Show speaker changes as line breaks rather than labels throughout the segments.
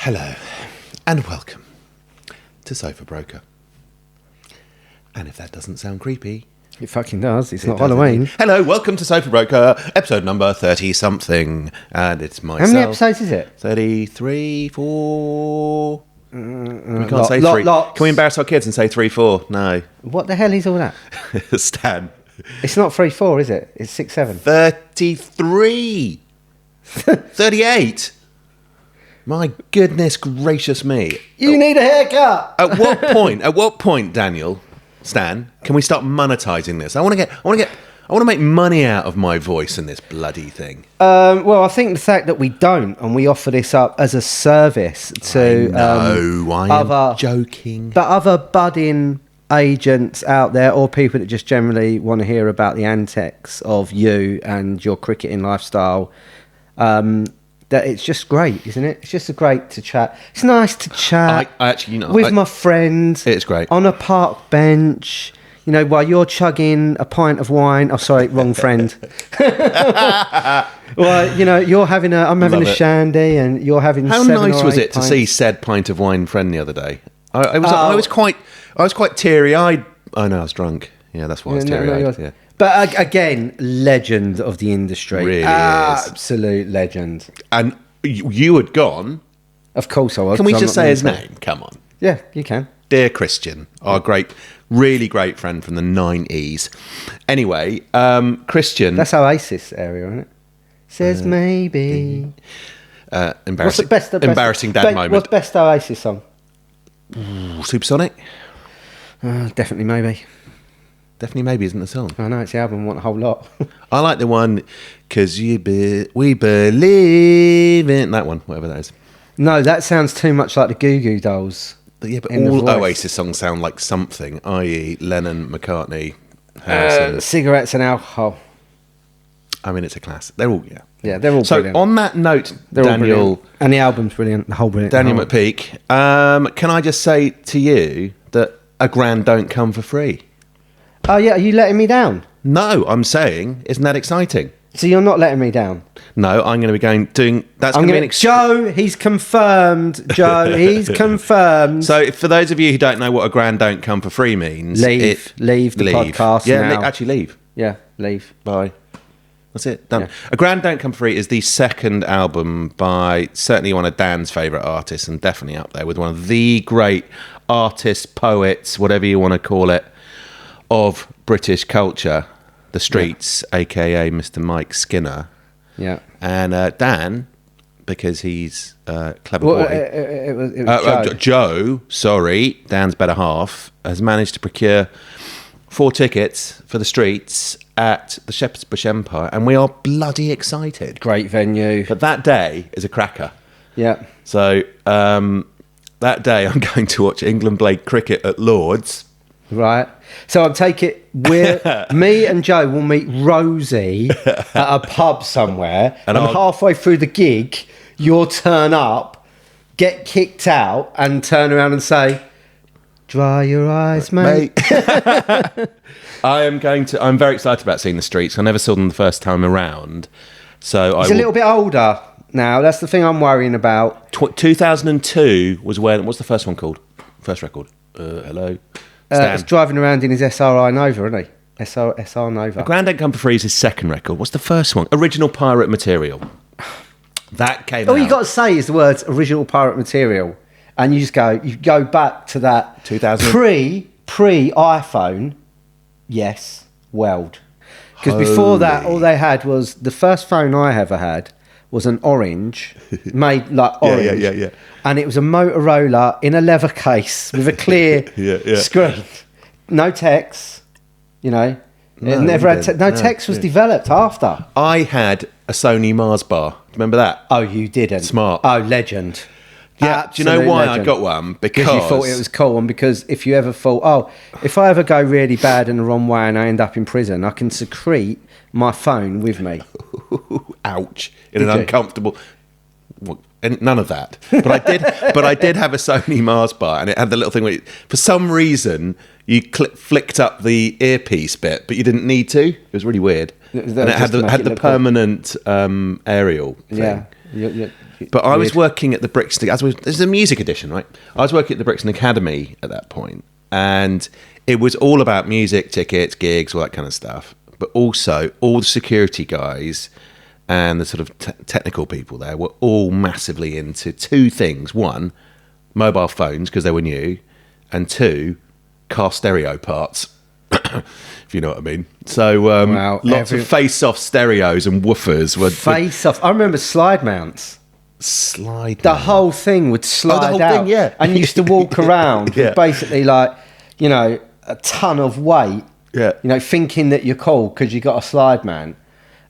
Hello, and welcome to Sofa Broker. And if that doesn't sound creepy...
It fucking does. It's not Halloween.
Hello, welcome to Sofa Broker, episode number 30-something. And it's myself.
How many episodes is it?
33, 4... we can't say
lot,
3.
lots.
Can we embarrass our kids and say 3, 4? No.
What the hell is all that?
Stan.
It's not 3, 4, is it? It's 6, 7.
33. 38. My goodness gracious me.
You need a haircut.
At what point, Daniel, Stan, can we start monetizing this? I want to make money out of my voice in this bloody thing.
Well, I think the fact that we don't, and we offer this up as a service to
I am joking.
But other budding agents out there, or people that just generally want to hear about the antics of you and your cricketing lifestyle, that it's just great, isn't it? It's just great to chat. It's nice to chat with my friend.
It's great.
On a park bench, you know, while you're chugging a pint of wine. Oh, sorry, wrong friend. Well, you know, I'm having a shandy and you're having
How
7
nice
or
was
8
it to
pints.
see said pint of wine friend the other day? I was quite teary-eyed. Oh, no, I was drunk. Yeah, that's why I was teary-eyed. Yeah.
But again, legend of the industry.
Really is.
Absolute legend.
And you had gone.
Of course I was.
Can we
'cause
just
I'm
say
not
his
neutral.
name? Come on.
Yeah, you can.
Dear Christian, our really great friend from the 90s. Anyway, Christian...
That's Oasis area, isn't it? Says maybe. What's the best
embarrassing dad moment.
What's the best Oasis song?
Supersonic?
Definitely maybe.
Definitely maybe isn't the song.
I know, it's the album, want a whole lot.
I like the one, because we believe in... That one, whatever that is.
No, that sounds too much like the Goo Goo Dolls.
But all Oasis songs sound like something, i.e. Lennon, McCartney, Harrison.
Cigarettes and alcohol.
I mean, it's a class. They're all, yeah.
Yeah, they're all brilliant.
So on that note, Daniel...
And the album's brilliant, the whole brilliant.
Daniel McPeak, can I just say to you that a grand don't come for free?
Oh, yeah, are you letting me down?
No, I'm saying, isn't that exciting?
So you're not letting me down?
No, I'm going to be doing... That's going to be
Joe, he's confirmed. Joe, he's confirmed.
So for those of you who don't know what a grand don't come for free means...
Leave the podcast now.
Actually leave.
Yeah, leave.
Bye. That's it, done.
Yeah.
A Grand Don't Come Free is the second album by certainly one of Dan's favourite artists, and definitely up there with one of the great artists, poets, whatever you want to call it, of British culture, The Streets, aka Mr. Mike Skinner.
Yeah.
And Dan, because he's a clever
Well,
boy.
it was
Joe, sorry, Dan's better half, has managed to procure 4 tickets for The Streets at the Shepherd's Bush Empire, and we are bloody excited.
Great venue.
But that day is a cracker.
Yeah.
So that day I'm going to watch England play cricket at Lord's.
Right. So I'll take it, me and Joe will meet Rosie at a pub somewhere, and halfway through the gig, you'll turn up, get kicked out, and turn around and say, "Dry your eyes, mate."
I'm very excited about seeing The Streets. I never saw them the first time around. So
He's a little bit older now. That's the thing I'm worrying about.
2002 was when... What's the first one called? First record. Hello.
He's driving around in his SRI Nova, isn't he? SR Nova.
Grand Don't Come for Free is his second record. What's the first one? Original Pirate Material. That came out.
All you got to say is the words "original pirate material," and you go back to that
2000
pre iPhone. Yes, Weld. Because before that, all they had was the first phone I ever had was an orange, made like orange.
Yeah.
And it was a Motorola in a leather case with a clear screen. No text, you know.
No,
it never had text was developed after.
I had a Sony Mars bar. Remember that?
Oh, you didn't.
Smart.
Oh, legend.
Yeah.
Absolute
Do you know why
legend.
I got one?
Because you thought it was cool, and because if you ever thought, if I ever go really bad in the wrong way and I end up in prison, I can secrete my phone with me.
Ouch! In an uncomfortable. Well, and none of that. But I did. But I did have a Sony Mars bar, and it had the little thing where, for some reason, you flicked up the earpiece bit, but you didn't need to. It was really weird. And it had the permanent aerial thing.
Yeah.
But I was working at the Brixton. This is a music edition, right? I was working at the Brixton Academy at that point, and it was all about music, tickets, gigs, all that kind of stuff. But also, all the security guys and the sort of technical people there were all massively into two things: one, mobile phones because they were new, and two, car stereo parts. If you know what I mean. So lots of face-off stereos and woofers were
face-off. I remember slide mounts.
The
whole thing would slide out,
thing, yeah.
And you used to walk around with basically like, you know, a ton of weight.
Yeah.
You know, thinking that you're cool because you got a slide man.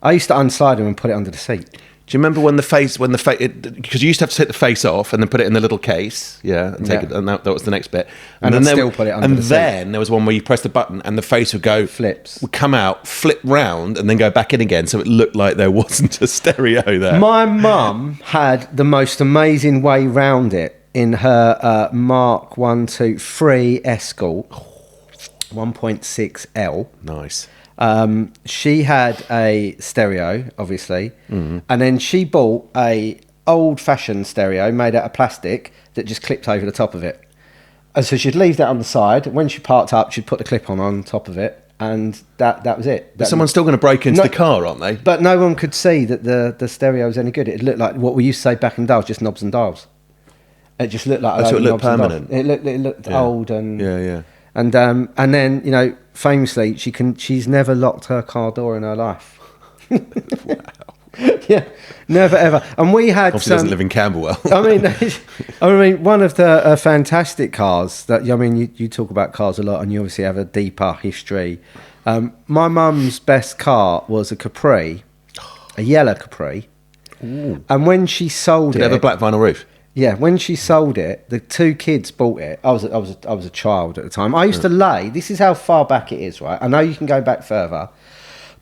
I used to unslide them and put it under the seat.
Do you remember because you used to have to take the face off and then put it in the little case, and take it, and that was the next bit,
and then still put it under the seat.
And then there was one where you press the button and the face would come out, flip round, and then go back in again, so it looked like there wasn't a stereo there.
My mum had the most amazing way round it in her Mark 123 Escort 1.6L.
Nice.
She had a stereo, obviously, and then she bought a old-fashioned stereo made out of plastic that just clipped over the top of it. And so she'd leave that on the side. When she parked up, she'd put the clip on top of it, and that was it.
But someone's still going to break into the car, aren't they?
But no one could see that the stereo was any good. It looked like what we used to say back in the day was just knobs and dials. It just looked like
it looked permanent.
It looked old and
yeah.
And then, you know, famously, she's never locked her car door in her life.
Wow.
Yeah, never ever. And we had
obviously doesn't live in Camberwell.
I mean, one of the fantastic cars that you talk about cars a lot, and you obviously have a deeper history. My mum's best car was a Capri, a yellow Capri.
Ooh.
And when she sold it,
did it have a black vinyl roof?
Yeah, when she sold it, the two kids bought it. I was a child at the time. I used to lay. This is how far back it is, right? I know you can go back further,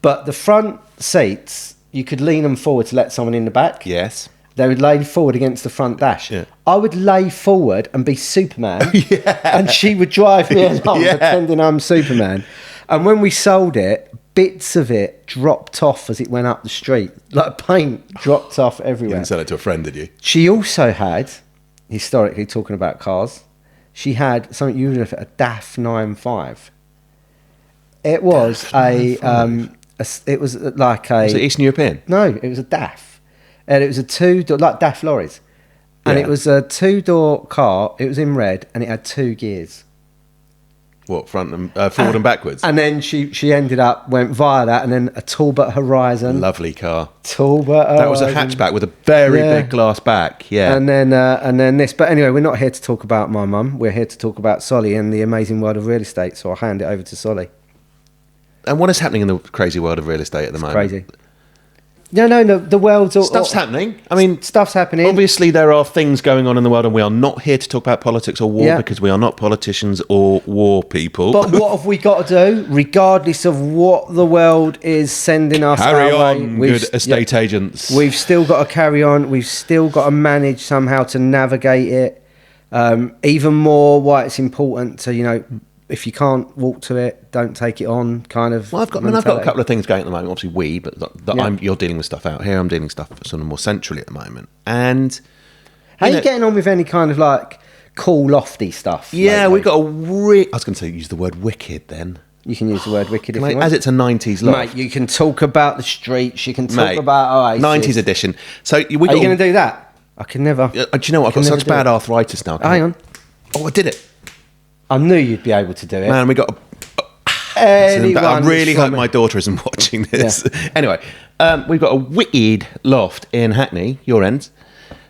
but the front seats, you could lean them forward to let someone in the back.
Yes.
They would lay forward against the front dash. Yeah. I would lay forward and be Superman, and she would drive me along pretending I'm Superman. And when we sold it, bits of it dropped off as it went up the street. Like paint dropped off everywhere.
You didn't sell it to a friend, did you?
She also had, historically talking about cars, she had something you would have a DAF 95. It was it was like a...
Was it Eastern European?
No, it was a DAF. And it was a two-door, like DAF lorries. And it was a two-door car. It was in red, and it had 2 gears.
What, front and forward and backwards?
And then she went via that, and then a Talbot Horizon.
Lovely car.
Talbot Horizon.
That was a hatchback with a very big glass back,
And then this. But anyway, we're not here to talk about my mum. We're here to talk about Solly and the amazing world of real estate. So I'll hand it over to Solly.
And what is happening in the crazy world of real estate at the moment?
Crazy. No, the world's...
Stuff's happening. I mean...
Stuff's happening.
Obviously, there are things going on in the world, and we are not here to talk about politics or war because we are not politicians or war people.
But what have we got to do? Regardless of what the world is sending us
carry
our
on,
way,
good estate agents.
We've still got to carry on. We've still got to manage somehow to navigate it. Even more why it's important to, you know... If you can't walk to it, don't take it on. Kind of.
Well, I've got a couple of things going at the moment. Obviously, you're dealing with stuff out here. I'm dealing with stuff sort of more centrally at the moment. And
how are you getting on with any kind of like cool, lofty stuff?
Yeah, we got a. I was going to use the word wicked. Then
you can use the word wicked if you want.
As it's a 90s loft.
Mate, you can talk about the streets. You can talk about Oasis.
90s edition. So are you
going to do that? I can never.
Do you know what? I've got such bad arthritis now.
Hang on.
Oh, I did it.
I knew you'd be able to do it.
Man, we got... I really hope my daughter isn't watching this. Yeah. Anyway, we've got a wicked loft in Hackney, your end,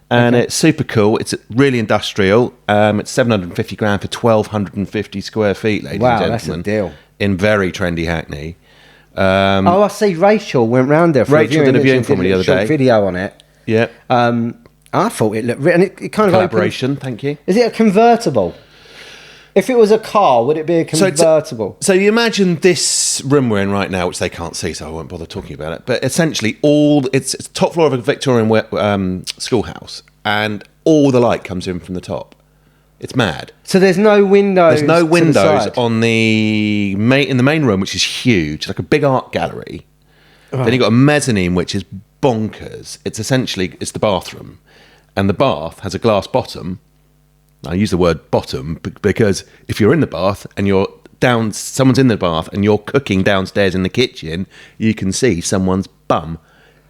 and it's super cool. It's really industrial. It's 750 grand for 1,250 square feet, ladies and gentlemen. Wow, that's a
deal.
In very trendy Hackney.
I see Rachel went round there for
Rachel did a viewing for me the other day.
Video on it.
Yeah.
I thought it looked... And it kind of
collaboration, thank you.
Is it a convertible? If it was a car, would it be a convertible?
So you imagine this room we're in right now, which they can't see, so I won't bother talking about it. But essentially, it's top floor of a Victorian schoolhouse, and all the light comes in from the top. It's mad.
So there's no windows.
There's no windows in the main room, which is huge, like a big art gallery. Right. Then you've got a mezzanine, which is bonkers. It's the bathroom. and the bath has a glass bottom. I use the word bottom because if you're in the bath and you're down, someone's in the bath and you're cooking downstairs in the kitchen, you can see someone's bum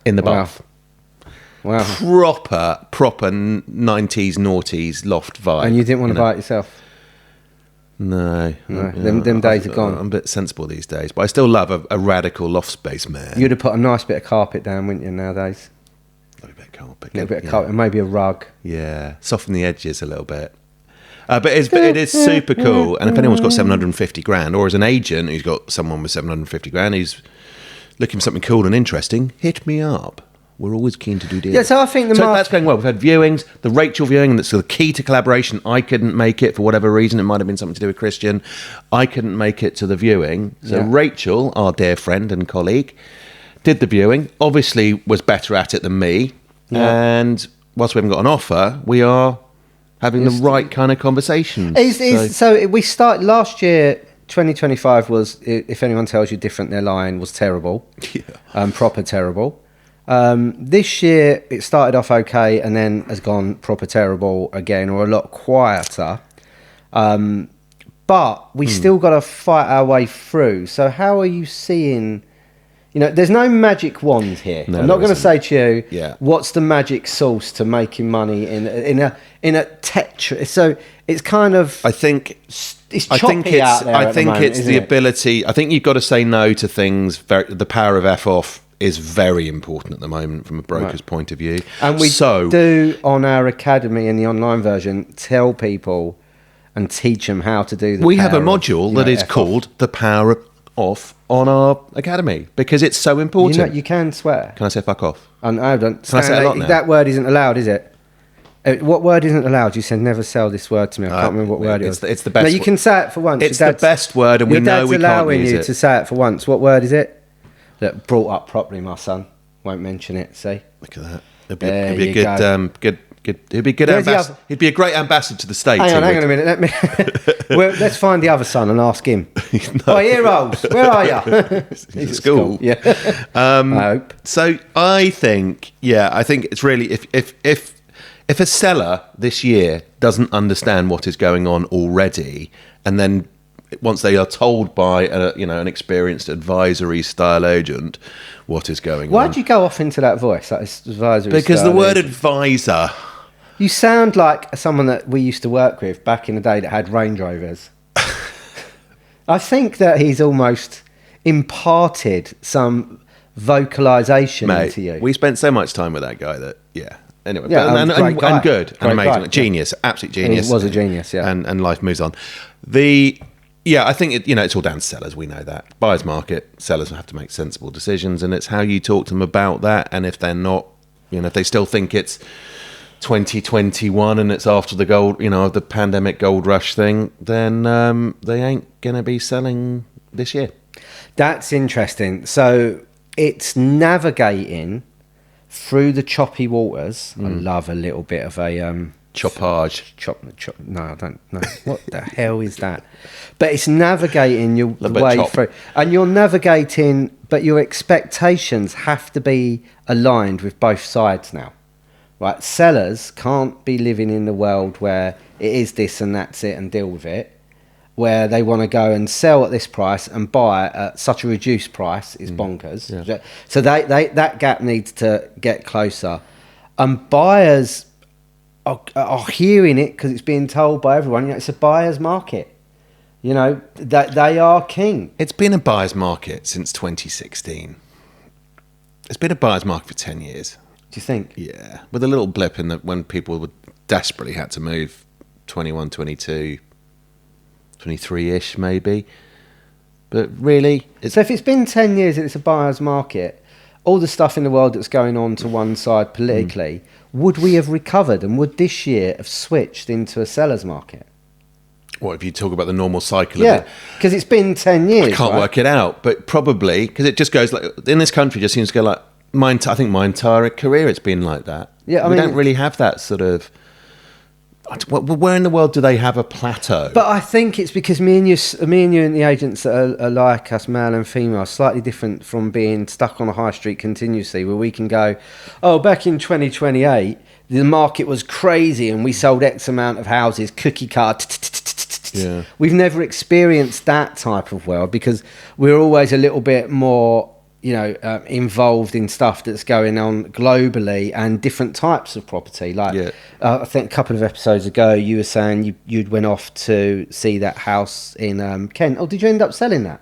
in the bath.
Wow.
Proper 90s, noughties loft vibe.
And you didn't want to buy it yourself?
No.
Them days are gone.
I'm a bit sensible these days, but I still love a radical loft space, man.
You'd have put a nice bit of carpet down, wouldn't you, nowadays?
A little bit of carpet.
A little bit of carpet, and maybe a rug.
Yeah, soften the edges a little bit. But it is super cool. And if anyone's got 750 grand, or as an agent who's got someone with 750 grand who's looking for something cool and interesting, hit me up. We're always keen to do deals.
Yeah, so I think
that's going well. We've had viewings. The Rachel viewing, that's the key to collaboration. I couldn't make it for whatever reason. It might have been something to do with Christian. I couldn't make it to the viewing. So Rachel, our dear friend and colleague, did the viewing. Obviously was better at it than me. Yeah. And whilst we haven't got an offer, we are having the right kind of conversations.
So we started last year. 2025 was, if anyone tells you different, they're lying. Was terrible. Yeah. Proper terrible. This year it started off okay and then has gone proper terrible again, or a lot quieter. But we still got to fight our way through. So how are you seeing? There's no magic wand here. No, I'm not going to say to you, what's the magic sauce to making money in a tetra? So it's kind of.
I think
it's choppy out there.
I think it's the ability. I think you've got to say no to things. The power of F off is very important at the moment from a broker's point of view.
And we do on our academy in the online version tell people and teach them how to do.
We have a module that is called the power off on our academy because it's so important.
You can swear.
Can I say fuck off?
I don't.
Can I say a lot now?
That word isn't allowed, is it? What word isn't allowed? You said never sell this word to me. I can't remember what word it was.
It's the best.
No, you can say it for once.
It's the best word, and we know we can't use it. Your dad's allowing you
to say it for once. What word is it? That brought up properly, my son. Won't mention it. See.
Look at that. It'd be a good. He'd be a good ambassador. He'd be a great ambassador to the States.
Hang on a minute. Let's find the other son and ask him. No. Oh, here, Rolls. Where are you?
He's at school.
Yeah. I hope.
So I think it's really if a seller this year doesn't understand what is going on already, and then once they are told by an experienced advisory style agent what is going on.
Why'd you go off into that voice, that advisory?
Because the word advisor.
You sound like someone that we used to work with back in the day that had Range Rovers. I think that he's almost imparted some vocalisation into you.
We spent so much time with that guy that, Anyway,
and
good,
great
and amazing,
guy,
genius, absolute genius.
He was a genius, yeah.
And life moves on. I think it's all down to sellers. We know that. Buyer's market, sellers have to make sensible decisions, and it's how you talk to them about that. And if they're not, if they still think it's 2021 and it's after the the pandemic gold rush thing, then they ain't gonna be selling this year. That's
interesting. So it's navigating through the choppy waters. I love a little bit of a
choppage.
No, I don't know. What the hell is that? But it's navigating your way through, and you're navigating, but your expectations have to be aligned with both sides now. Right, sellers can't be living in the world where it is this and that's it and deal with it, where they want to go and sell at this price and buy at such a reduced price is bonkers. Yeah. So that gap needs to get closer. And buyers are hearing it because it's being told by everyone. It's a buyer's market. That they are king.
It's been a buyer's market since 2016. It's been a buyer's market for 10 years.
Do you think?
Yeah, with a little blip in when people would desperately had to move 21, 22, 23-ish maybe. But really...
So if it's been 10 years and it's a buyer's market, all the stuff in the world that's going on to one side politically, would we have recovered and would this year have switched into a seller's market?
What, if you talk about the normal cycle
of it? Because it's been 10 years,
I can't work it out, but probably, because it just goes like... In this country, it just seems to go like... I think my entire career it's been like that. Yeah, we don't really have that sort of. Where in the world do they have a plateau?
But I think it's because me and you and the agents that are like us, male and female, are slightly different from being stuck on a high street continuously, where we can go, back in 2028, the market was crazy and we sold X amount of houses, cookie cutter.
Yeah.
We've never experienced that type of world because we're always a little bit more, involved in stuff that's going on globally and different types of property. Like, I think a couple of episodes ago, you were saying you'd went off to see that house in Kent. Oh, did you end up selling that?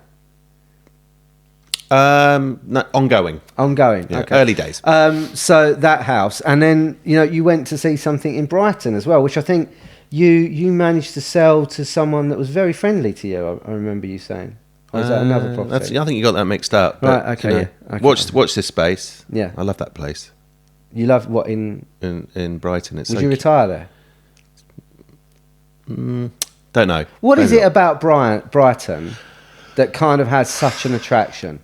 No, ongoing.
Yeah,
okay. Early days.
So that house, and then you went to see something in Brighton as well, which I think you managed to sell to someone that was very friendly to you. I remember you saying. Or is that another property?
I think you got that mixed up. But,
right. Okay. Okay.
Watch this space.
Yeah.
I love that place.
You love what in
Brighton?
Would you retire there?
Don't know.
What is it about Brighton that kind of has such an attraction?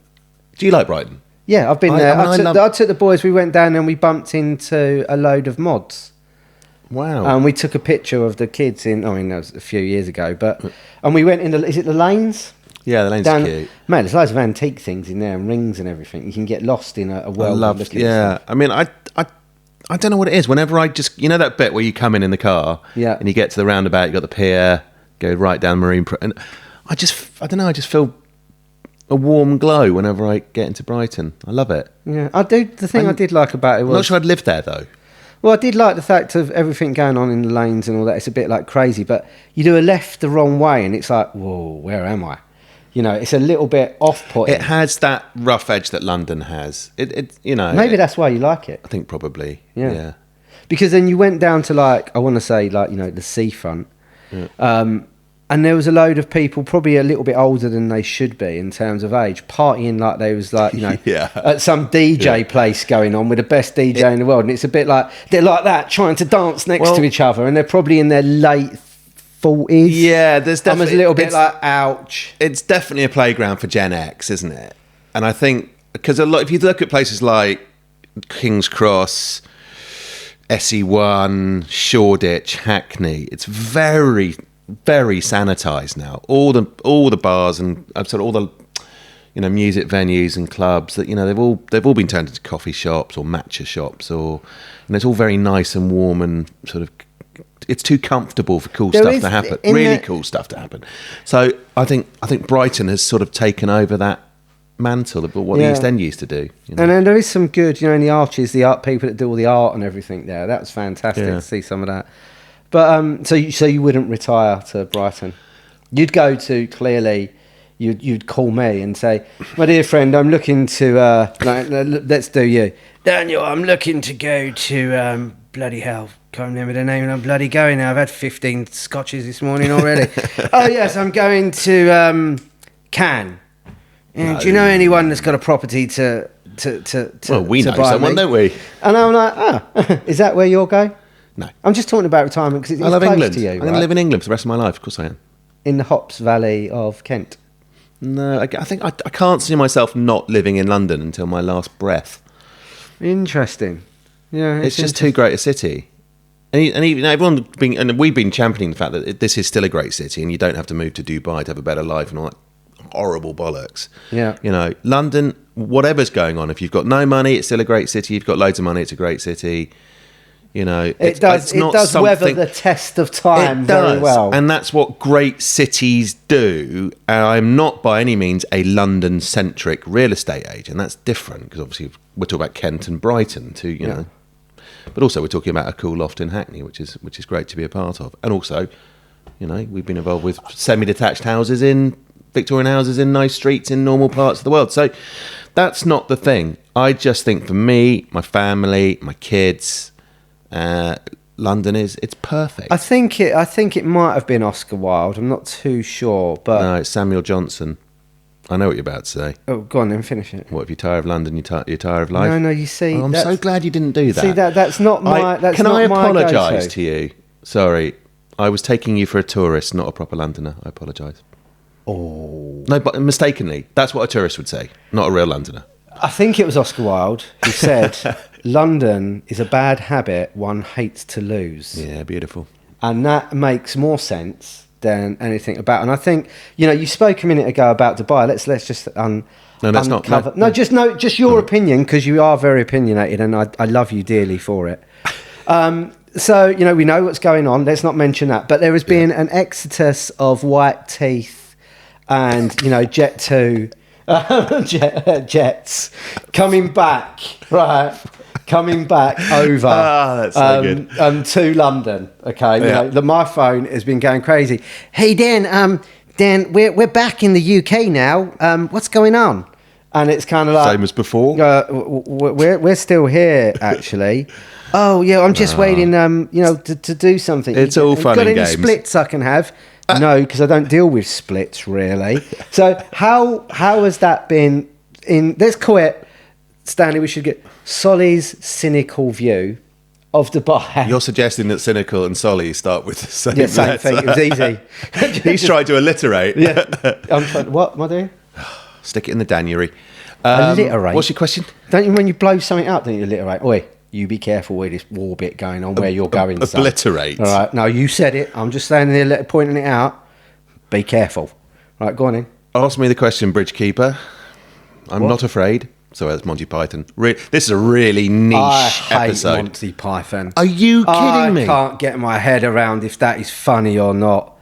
Do you like Brighton?
Yeah, I've been there. I took the boys. We went down and we bumped into a load of mods.
Wow.
And we took a picture of the kids that was a few years ago. And we went in is it the lanes?
Yeah, the lanes are cute.
Man, there's loads of antique things in there and rings and everything. You can get lost in a world of looking at stuff.
I mean, I don't know what it is. Whenever I just, that bit where you come in the car and you get to the roundabout, you got the pier, go right down Marine, and I don't know, I just feel a warm glow whenever I get into Brighton. I love it.
Yeah, I do. The thing I did like about it was...
I'm not sure I'd live there, though.
Well, I did like the fact of everything going on in the lanes and all that. It's a bit like crazy, but you do a left the wrong way and it's like, whoa, where am I? It's a little bit off-putting.
It has that rough edge that London has.
Maybe that's why you like it.
I think probably.
Yeah. Because then you went down to the seafront. Yeah. And there was a load of people, probably a little bit older than they should be in terms of age, partying like they was at some DJ place going on with the best DJ in the world. And it's a bit like, they're like that, trying to dance next to each other. And they're probably in their late 40s.
Yeah, there's definitely...
I'm a little bit like, ouch.
It's definitely a playground for Gen X, isn't it? And I think, because if you look at places like King's Cross, SE1, Shoreditch, Hackney, it's very... very sanitized now. All the bars and sort of all the music venues and clubs that they've all been turned into coffee shops or matcha shops, or it's all very nice and warm and sort of it's too comfortable for cool stuff to happen. Really cool stuff to happen. So I think Brighton has sort of taken over that mantle of what the East End used to do.
And then there is some good, in the Arches, the art people that do all the art and everything there. That was fantastic to see some of that. But so you wouldn't retire to Brighton? You'd go to, clearly, you'd call me and say, my dear friend, I'm looking to, let's do you. Daniel, I'm looking to go to, bloody hell, can't remember the name, and I'm bloody going now. I've had 15 scotches this morning already. Oh, yes, I'm going to Cannes. And do you know anyone that's got a property to
well, we know someone, don't we?
And I'm like, is that where you'll go?
No.
I'm just talking about retirement because it's
I love
close
England.
to you.
I'm going to live in England for the rest of my life. Of course I am.
In the Hops Valley of Kent.
No, I think I can't see myself not living in London until my last breath.
Interesting. Yeah,
it's just too great a city. And we've been championing the fact that this is still a great city, and you don't have to move to Dubai to have a better life and all that horrible bollocks.
Yeah.
London, whatever's going on, if you've got no money, it's still a great city. If you've got loads of money, it's a great city. It does
weather the test of time very well.
And that's what great cities do. I'm not by any means a London-centric real estate agent. That's different, because obviously we're talking about Kent and Brighton too, you know. But also we're talking about a cool loft in Hackney, which is great to be a part of. And also, we've been involved with semi-detached houses Victorian houses in nice streets in normal parts of the world. So that's not the thing. I just think for me, my family, my kids, London it's perfect.
I think it might have been Oscar Wilde. I'm not too sure, but
no, it's Samuel Johnson. I know what you're about to say.
Oh, go on then, finish it.
What, if you tire of London, you tire of life?
No, you see.
I'm so glad you didn't do that.
See, that's not my.
Can I apologise to you? Sorry, I was taking you for a tourist, not a proper Londoner. I apologise.
Oh
no, but mistakenly. That's what a tourist would say, not a real Londoner.
I think it was Oscar Wilde who said, "London is a bad habit one hates to lose."
Yeah, beautiful.
And that makes more sense than anything about. And I think you spoke a minute ago about Dubai. Let's just uncover. Just your opinion, because you are very opinionated, and I love you dearly for it. So, we know what's going on. Let's not mention that. But there has been an exodus of white teeth and, Jet 2 jets coming back, right? Coming back over
that's so good.
To London, okay? My phone has been going crazy. Hey, Dan, we're back in the UK now. What's going on? And it's kind of like...
Same as before?
We're still here, actually. Oh, yeah, I'm just waiting, to do something.
It's all fun and games.
Got any splits I can have? No, because I don't deal with splits, really. So how has that been in... Let's call it, Stanley, we should get Solly's cynical view of Dubai.
You're suggesting that cynical and Solly start with the same letter.
Same thing. It was easy.
He's trying to alliterate.
Yeah. What am I doing?
Stick it in the January.
Alliterate?
What's your question?
Don't you, when you blow something up, don't you alliterate? Oi, you be careful with this war bit going on where you're going.
Obliterate.
All right. No, you said it. I'm just standing there pointing it out. Be careful. Right, go on in.
Ask me the question, Bridgekeeper. I'm not afraid. So that's Monty Python. This is a really niche episode.
Monty Python.
Are you kidding me?
I can't get my head around if that is funny or not.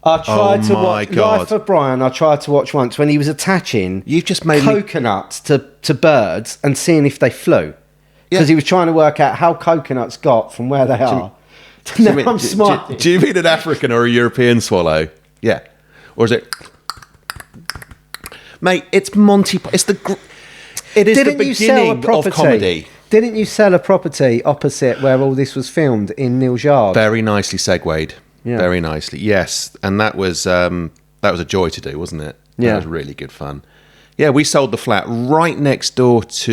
I tried to watch Life of Brian. I tried to watch once when he was attaching coconuts to birds and seeing if they flew. Because he was trying to work out how coconuts got from where they are. I'm smiling.
Do you mean an African or a European swallow? Yeah. Or is it... Mate, it's Monty... It is the beginning of comedy.
Didn't you sell a property opposite where all this was filmed in Neil's Yard?
Very nicely segued. Yeah. Very nicely. Yes. And that was a joy to do, wasn't it?
Yeah.
That was really good fun. Yeah, we sold the flat right next door to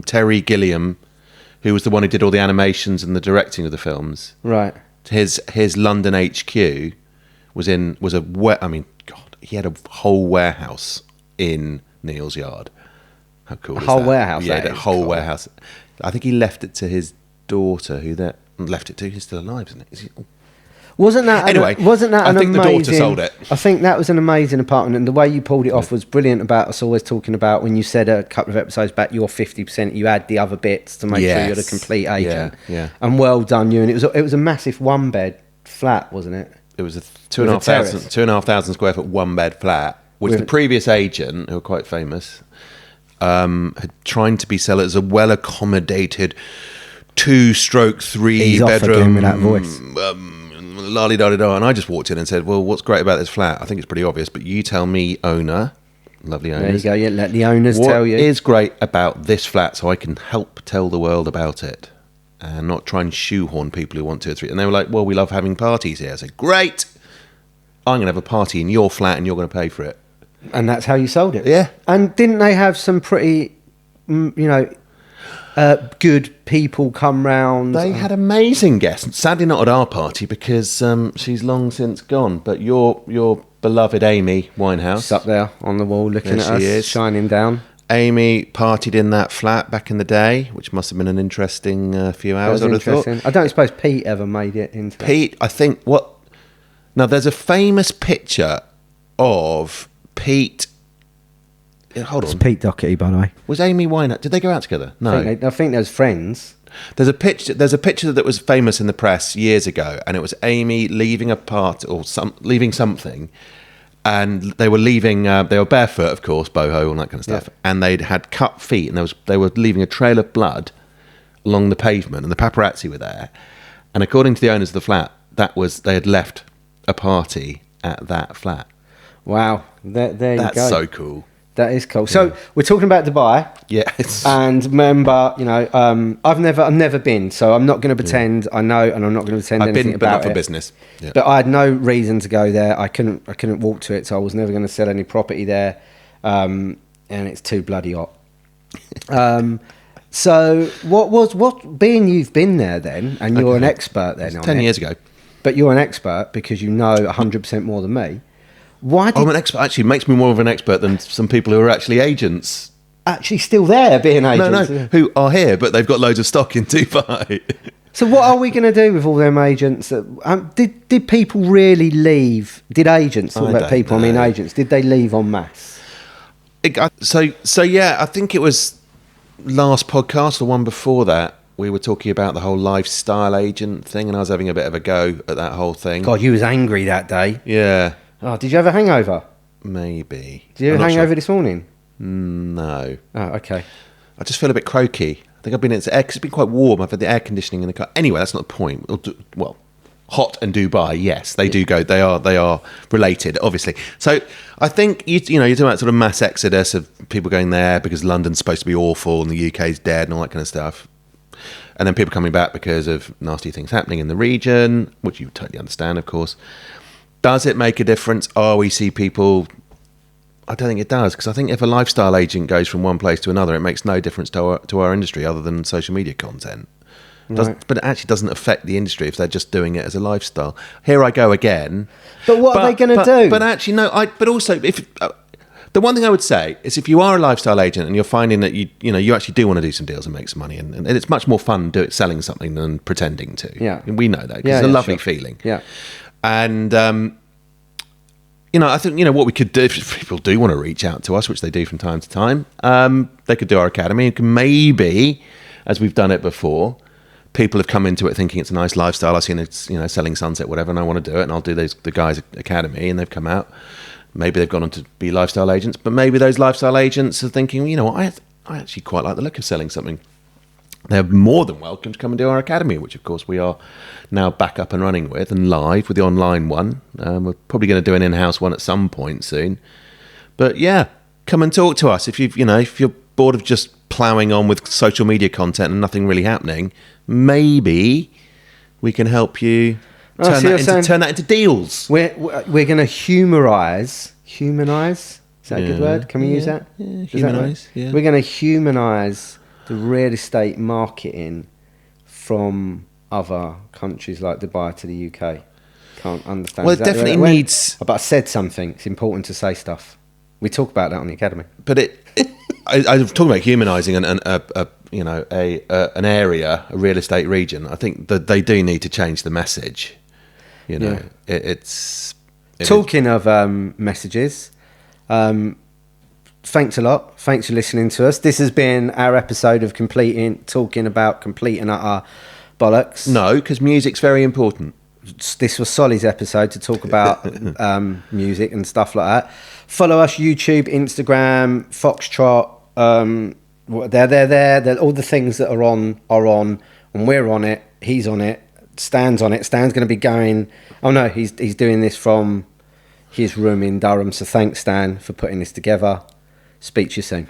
Terry Gilliam, who was the one who did all the animations and the directing of the films.
Right.
His London HQ he had a whole warehouse in Neil's Yard. How cool is that?
A whole warehouse?
Yeah, a whole warehouse. I think he left it to his daughter, who left it to. He's still alive, isn't it?
Wasn't that
anyway? I think the daughter sold it.
I think that was an amazing apartment, and the way you pulled it off was brilliant. About us always talking about when you said a couple of episodes back, your 50%, you add the other bits to make sure you're the complete agent.
Yeah.
And well done, you. And it was a massive 1-bed flat, wasn't it?
It was a 2,500 square foot 1-bed flat, which the previous agent, who were quite famous, had tried to sell it as a well accommodated 2/3 bedroom
with that voice.
La-di-da-di-da. And I just walked in and said, well, what's great about this flat? I think it's pretty obvious, but you tell me, owner, lovely owners.
There you go, let the owners tell you.
What is great about this flat so I can help tell the world about it and not try and shoehorn people who want 2 or 3. And they were like, well, we love having parties here. I said, great. I'm going to have a party in your flat and you're going to pay for it.
And that's how you sold it.
Yeah.
And didn't they have some pretty, good people come round?
They had amazing guests. Sadly, not at our party because she's long since gone. But your beloved Amy Winehouse,
she's up there on the wall looking at us, shining down.
Amy partied in that flat back in the day, which must have been an interesting few hours.
I don't suppose Pete ever made it into
Pete. I think now there's a famous picture of Pete. Hold on.
It's Pete Doherty, by the way.
Was Amy Winehouse? Did they go out together? No.
I think there's friends.
There's a picture that was famous in the press years ago, and it was Amy leaving a part or leaving something, and they were leaving. They were barefoot, of course, boho, all that kind of stuff, and they'd had cut feet, and they were leaving a trail of blood along the pavement, and the paparazzi were there. And according to the owners of the flat, they had left a party at that flat.
Wow, there you go.
That's so cool.
That is cool. So we're talking about Dubai.
Yeah.
And remember, I've never been, so I'm not going to pretend I know, and I'm not going to pretend anything about it.
But not for business. Yeah.
But I had no reason to go there. I couldn't walk to it, so I was never going to sell any property there. And it's too bloody hot. So being you've been there then, and you're an expert then on
10 years ago.
But you're an expert because you know 100% more than me.
I'm an expert. Actually, makes me more of an expert than some people who are actually agents.
Actually still there being agents?
No, who are here, but they've got loads of stock in Dubai.
So what are we going to do with all them agents? Did people really leave? Did agents, talk about people, I mean agents, did they leave en masse?
So yeah, I think it was last podcast, the one before that, we were talking about the whole lifestyle agent thing, and I was having a bit of a go at that whole thing.
God, you was angry that day.
Yeah,
Oh, did you have a hangover?
maybe.
Did you have a hangover this morning?
No.
Oh, okay.
I just feel a bit croaky. I think I've been in air, 'cause it's been quite warm. I've had the air conditioning in the car. Anyway, that's not the point. Well, hot and Dubai, yes, they do go. They are related, obviously. So I think you're talking about sort of mass exodus of people going there because London's supposed to be awful and the UK's dead and all that kind of stuff. And then people coming back because of nasty things happening in the region, which you totally understand, of course. Does it make a difference? Oh, we see people. I don't think it does, because I think if a lifestyle agent goes from one place to another, it makes no difference to our industry other than social media content.
Right.
But it actually doesn't affect the industry if they're just doing it as a lifestyle. Here I go again.
But what are they going to do?
But actually, no. But also, if the one thing I would say is, if you are a lifestyle agent and you're finding that you actually do want to do some deals and make some money, and it's much more fun selling something than pretending to.
Yeah.
And we know that, because it's a lovely feeling.
Yeah.
And I think what we could do, if people do want to reach out to us, which they do from time to time, they could do our academy. And maybe, as we've done it before, people have come into it thinking it's a nice lifestyle. I've seen it, selling Sunset, whatever, and I want to do it, and I'll do the guys' academy, and they've come out. Maybe they've gone on to be lifestyle agents, but maybe those lifestyle agents are thinking, I actually quite like the look of selling something. They're more than welcome to come and do our academy, which of course we are now back up and running with, and live with the online one. We're probably going to do an in-house one at some point soon. But yeah, come and talk to us if if you're bored of just ploughing on with social media content and nothing really happening. Maybe we can help you turn that into deals.
We're going to humanize. Is that a good word? Can we use that?
Yeah, humanize. Yeah.
We're going to humanize the real estate marketing from other countries like Dubai to the UK. Can't understand.
Well, it definitely needs.
But I said something. It's important to say stuff. We talk about that on the academy.
But I'm talking about humanising an area, a real estate region. I think that they do need to change the message.
Talking of messages, thanks a lot. Thanks for listening to us. This has been our episode of talking about complete and utter bollocks.
No, because music's very important.
This was Solly's episode to talk about music and stuff like that. Follow us, YouTube, Instagram, Foxtrot. They're there. All the things that are on, and we're on it. He's on it. Stan's on it. Stan's going to be going. Oh no, he's doing this from his room in Durham. So thanks, Stan, for putting this together. Speak to you soon.